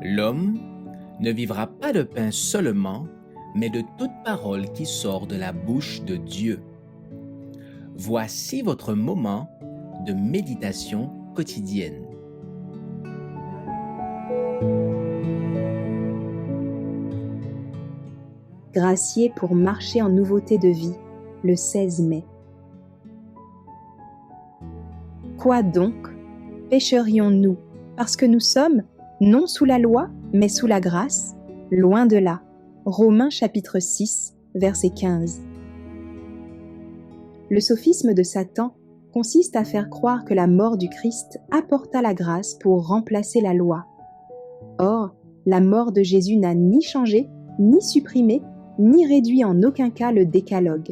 L'homme ne vivra pas de pain seulement, mais de toute parole qui sort de la bouche de Dieu. Voici votre moment de méditation quotidienne. Gracier pour marcher en nouveauté de vie, le 16 mai. Quoi donc pécherions-nous parce que nous sommes, non sous la loi, mais sous la grâce? Loin de là. Romains chapitre 6, verset 15. Le sophisme de Satan consiste à faire croire que la mort du Christ apporta la grâce pour remplacer la loi. Or, la mort de Jésus n'a ni changé, ni supprimé, ni réduit en aucun cas le décalogue.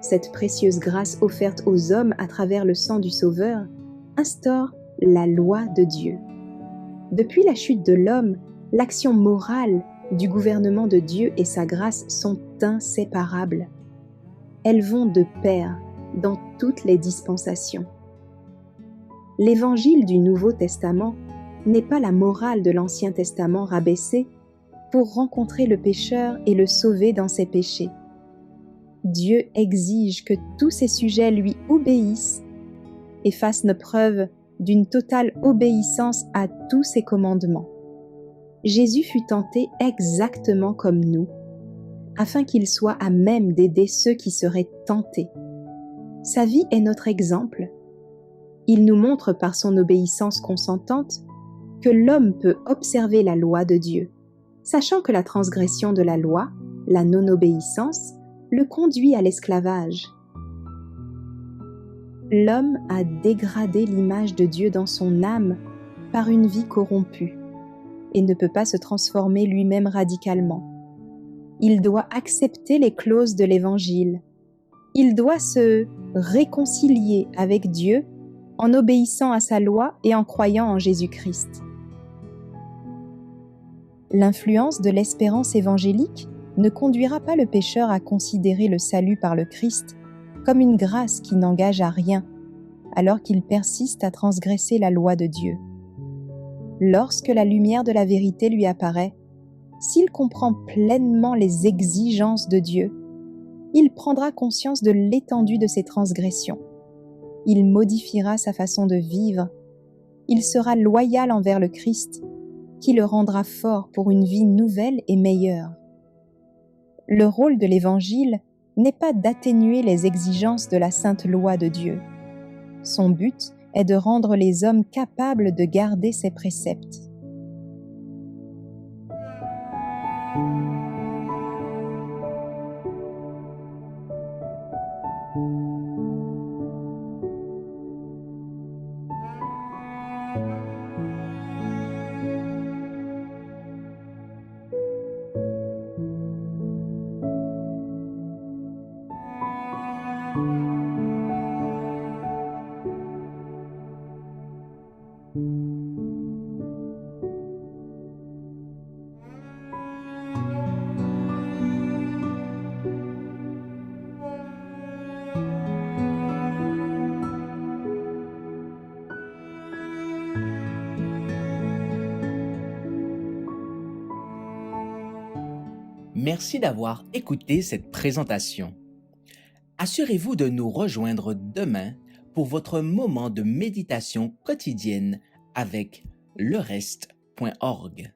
Cette précieuse grâce offerte aux hommes à travers le sang du Sauveur instaure la loi de Dieu. Depuis la chute de l'homme, l'action morale du gouvernement de Dieu et sa grâce sont inséparables. Elles vont de pair dans toutes les dispensations. L'évangile du Nouveau Testament n'est pas la morale de l'Ancien Testament rabaissée pour rencontrer le pécheur et le sauver dans ses péchés. Dieu exige que tous ses sujets lui obéissent et fassent preuve d'une totale obéissance à tous ses commandements. Jésus fut tenté exactement comme nous, afin qu'il soit à même d'aider ceux qui seraient tentés. Sa vie est notre exemple. Il nous montre par son obéissance consentante que l'homme peut observer la loi de Dieu, sachant que la transgression de la loi, la non-obéissance, le conduit à l'esclavage. L'homme a dégradé l'image de Dieu dans son âme par une vie corrompue et ne peut pas se transformer lui-même radicalement. Il doit accepter les clauses de l'Évangile. Il doit se réconcilier avec Dieu en obéissant à sa loi et en croyant en Jésus-Christ. L'influence de l'espérance évangélique ne conduira pas le pécheur à considérer le salut par le Christ comme une grâce qui n'engage à rien, alors qu'il persiste à transgresser la loi de Dieu. Lorsque la lumière de la vérité lui apparaît, s'il comprend pleinement les exigences de Dieu, il prendra conscience de l'étendue de ses transgressions. Il modifiera sa façon de vivre. Il sera loyal envers le Christ, qui le rendra fort pour une vie nouvelle et meilleure. Le rôle de l'Évangile n'est pas d'atténuer les exigences de la sainte loi de Dieu. Son but est de rendre les hommes capables de garder ses préceptes. Merci d'avoir écouté cette présentation. Assurez-vous de nous rejoindre demain pour votre moment de méditation quotidienne avec lereste.org.